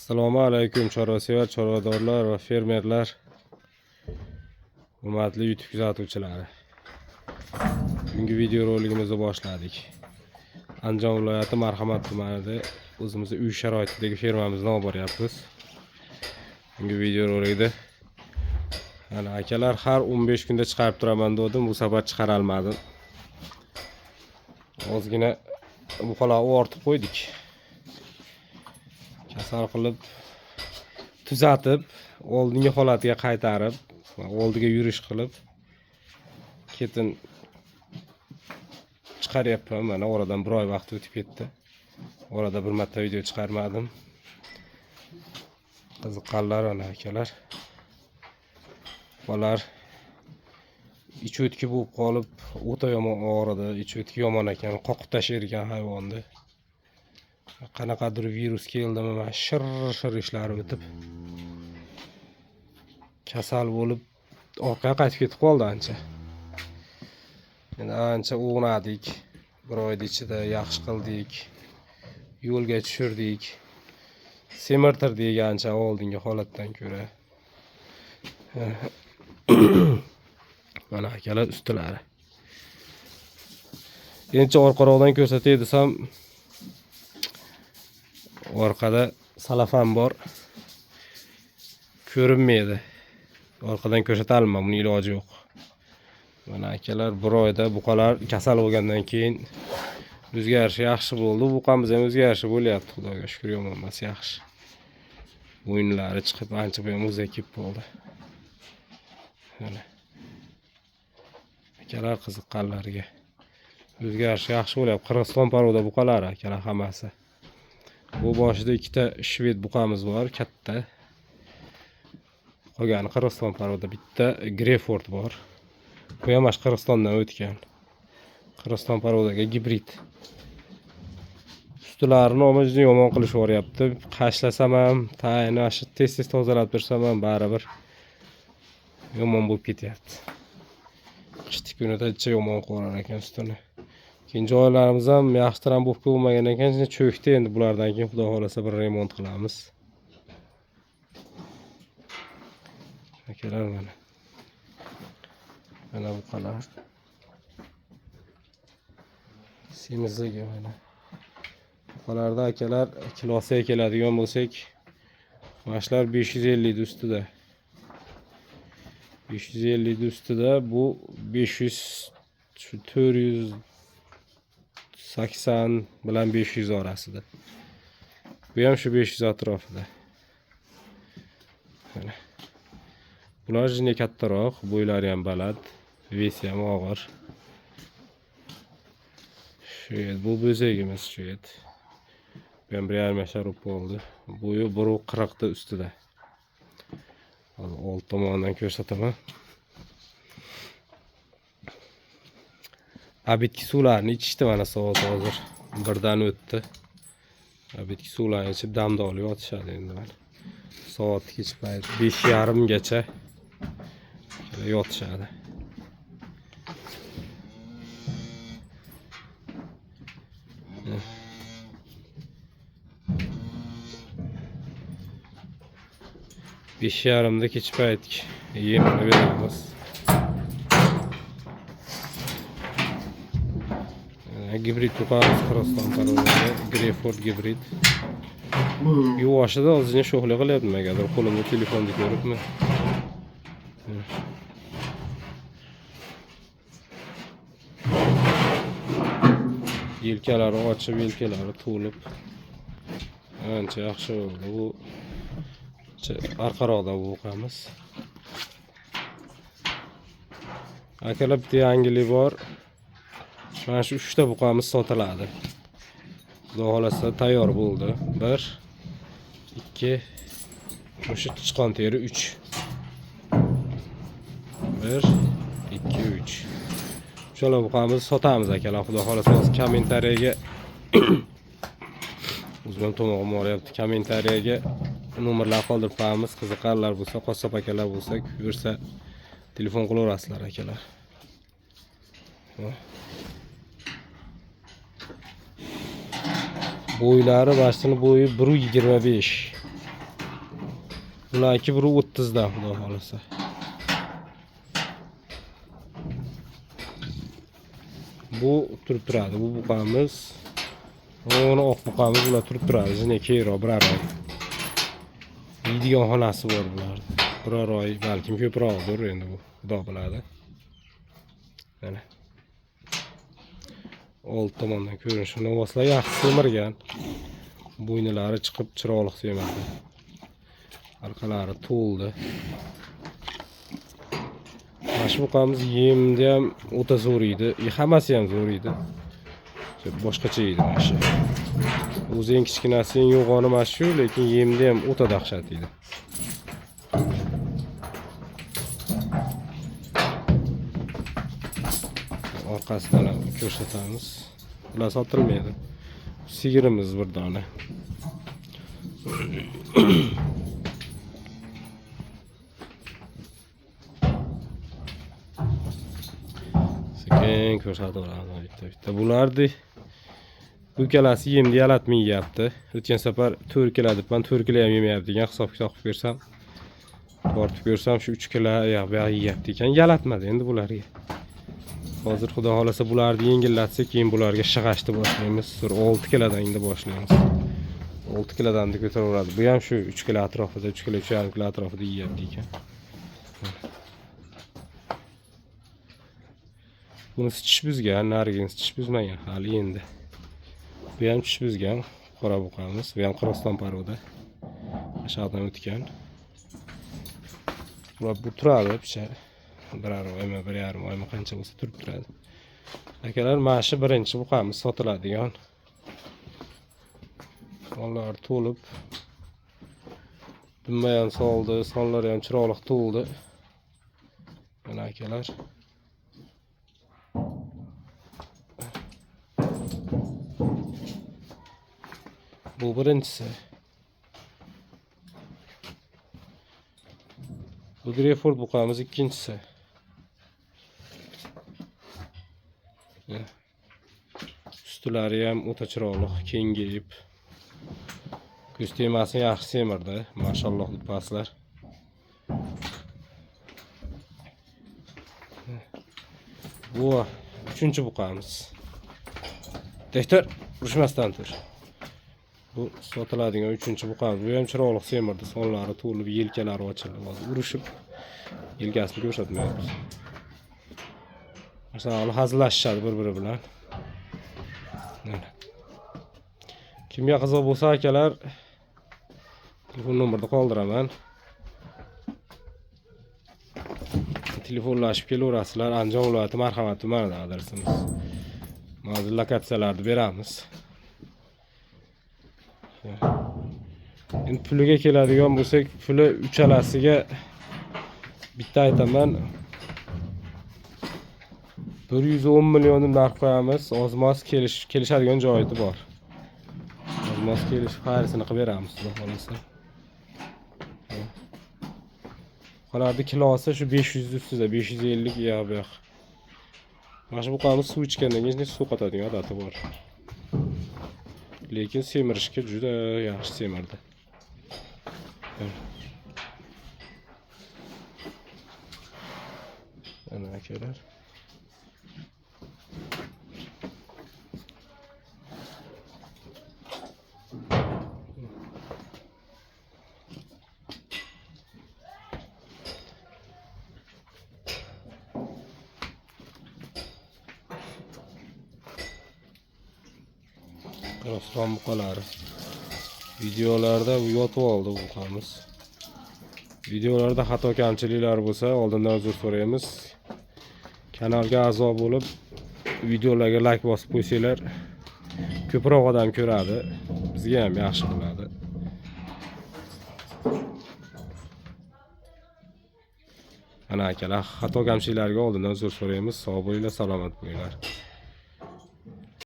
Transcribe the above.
Assalomu alaykum chorvasevar, chorvadorlar va fermerlar. Hurmatli YouTube kuzatuvchilari. Bugungi video roligimizni boshladik. Andijon viloyati Marhamat tumanida o'zimizni uy sharoitidagi fermamizni olib boryapmiz. Bugungi video roligida ana akalar har 15 kunda chiqarib turaman dedim, bu safar chiqara olmadim. Ozgina bu xolavni ortib qo'ydik. Kasal qilib tuzatib, oldingi holatiga qaytarib, oldiga yurish qilib ketin chiqaryapman. Mana oradan bir oy vaqt o'tib ketdi. Orada bir marta video chiqarmadim. Qiziqqanlar ana akalar. Bolar ich o'tki bo'lib qolib, o'ta yomon og'ridi. Ich o'tki yomon ekan, qoqib tashlaydigan hayvonni. Qanaqadir virus keldimi, mana shir ishlari o'tib kasal bo'lib orqaga qaytib ketib qoldi ancha. Endi ancha o'g'nadik. Bir oyda ichida yaxshi qildik. Yo'lga tushirdik. Semirtirdik ancha oldingi holatdan ko'ra. Mana akalar ustilari. Endi orqaroqdan ko'rsatay desam, orqada salafan bor. Ko'rinmaydi. Orqadan ko'rsata olmayman, buning iloji yo'q. Mana akalar bir oyda buqalar kasal bo'lgandan keyin o'zgarishi yaxshi bo'ldi. Buqamiz ham o'zgarishi bo'lyapti, Xudoga shukr, yomon emas, yaxshi. O'yinlari chiqib ancha ham o'zakib bo'ldi. Mana akalar qiziqqanlarga o'zgarishi yaxshi bo'lyapti. Qirg'iziston paroda buqalar akalar hammasi. Bu boshida ikkita shved buqamiz bor, katta. Qolgani Qirg'iziston paroda, bitta Greyford bor. Bu ham Qirg'izistondan o'tgan. Qirg'iziston parodaga gibrid. Ustlarini omajni yomon qilish bo'lyapti. Qashlasam ham, tayini tez tozalab tursam ham baribir yomon bo'lib ketyapti. Qishki kunida yomon qo'rar ekan ustini. Keyin joylarimiz ham yaxshidan bo'lib bo'lmagan ekan, cho'kdi. Endi bulardan keyin Xudo xolasa bir remont qilamiz. Akalar mana. Mana bu qalar. Semizligi mana. Buqalarda akalar kilosiga keladigan bo'lsak, mashlar 550 ustida. 550 ustida, bu 500 480 bilan 500 orasida. Bu ham shu 500 atrofida. Mana. Bular jini kattaroq, bo'ylari ham baland, vesi ham og'ir. Shu yer bu bo'zagimiz shu yer. Bu ham 1,5 yashar bo'ldi. Bo'yi 1.40 ta ustida. Old tomondan ko'rsataman. Abitki suvlarni ichishdi mana soat hozir 1dan o'tdi. Abitki suvlarni ichib damda olib yotishadi endi mana. Soat kech payt 5:30 gacha yotishadi. Beş yarımda kech payt yemini beramiz. Gibrid buqamiz Qirg'iziston paroda, Greyford gibrid. Yuvoshida ozgina sho'xlik qilyapti, nimagadir qo'limda telefonni ko'ribmi? Yelkalari ochib, yelkalari to'lib ancha yaxshi bo'ldi. Bu orqaroqda buqamiz. Akalar bitta yangilik bor. Mana shu 3 ta buqamiz sotiladi. Xudo xolasa tayyor bo'ldi. 1 2 o'sha chiqqan teri 3. 1 2 3. Shular buqamiz sotamiz akalar. Xudo xolasa kommentariyaga o'zim tomog'im o'ryapti. Kommentariyaga nomerlar qoldirib qo'yamiz. Qiziqqanlar bo'lsa, qassob akalar bo'lsa, buyursa telefon qilaverasizlar akalar. Bo'ylari, bashtining bo'yi 1.25. Bularki biri 30 dan xudo xolasa. Bu turib turadi. Bu buqamiz. Onu oq buqamiz bular turib turadi. Yine keyro birar oy. Yeydigan xonasi bor bularning. Birar oy, balkim ko'proqdir endi bu. Xudo biladi. Mana. Old tomondan ko'rinishini o'slar yaxshi semirgan. Bo'ynilari chiqib chiroqliq semirdi. Arqalari to'ldi. Mana shu buqamiz yemda ham o'ta zo'r edi. Hammasi ham zo'r edi. Boshqacha edi mana shu. O'zi eng kichkinasi, eng yo'g'oni mana shu, lekin yemda ham o'ta dahshat edi. Orqasidan ham ko'rsatamiz. Ular sotilmaydi. Sigirimiz bir dona. Sekin ko'rsataveramiz bitta. Bularni bu kalasi yemni yalatmayapti. O'tgan safar 4 kilo debman, 4 kilo ham yemayapti degan hisob kitob qilib bersam, tortib ko'rsam shu 3 kilo yeyapti ekan, yalatmadi endi bularga. Hozir xudo xolasa bularni yengillatsak, keyin bularga shig'ashni boshlaymiz. 6 kilodan endi boshlaymiz. 6 kilodan ko'taraveradi. Bu ham shu 3 kilo atrofida, 3 kilo 3,5 kilo atrofida yeyapti ekan. Buni tish buzgan, narigini tish buzmagan hali endi. Bu ham tish buzgan, qora buqamiz. Bu ham qirg'iziston paroda. Aşağıdan o'tgan. Bular bu turadi picha. Birar oymi, 1,5 oymi qancha bo'lsa turib turadi. Akalar, mana shu birinchi buqamiz sotiladigan. Sonlar to'lib, dumma ham soldi, sonlar ham chiroqliq to'ldi. Mana akalar. Bu birinchisi. Bu Greyford buqamiz ikkinchisi. Ustilari ham o'ta chiroqliq, kengayib. Ko'z temasini yaxshi semirdi, mashalloh deb paslar. Bu uchinchi buqamiz. Tehtir, urushmasdan tur. Bu sotiladigan uchinchi buqamiz. Bu ham chiroqliq semirdi, sonlari to'lib, yelkalari ochildi. Hozir urushib yelkasini ko'rsatmayapmiz. Masalan, hazillashishadi bir-biri bilan. Kimga qiziq bo'lsa akalar, telefon nomerni qoldiraman. Telefonlashib kelaverasizlar. Andijon viloyati Marhamat tumanida adresimiz. Hozir lokatsiyalarni beramiz. Endi puliga keladigan bo'lsak, puli uchalasiga bitta aytaman. 110 million narx qo'yamiz. Ozmoz kelishadigan joyi bor. Ozmoz kelish xarisini qilib beramiz, xudo xolasa. Qolardi kilosi shu 500 ustida, 550 ya bu yoq. Mana shu buqamiz suv ichgandan keyin suv qotadigan odati bor. Lekin semirishga juda yaxshi semirdi. Ana akalar. Qirg'iziston buqalari. Videolarda yotib oldi buqamiz. Videolarda xato kamchiliklar bo'lsa, oldindan uzr so'raymiz. Kanalga a'zo bo'lib, videolarga like bosib qo'ysanglar, ko'proq odam ko'radi. Bizga ham yaxshi bo'ladi. Ana akalar, xato kamchiliklarga oldindan uzr so'raymiz. Sog' bo'linglar, salomat bo'linglar.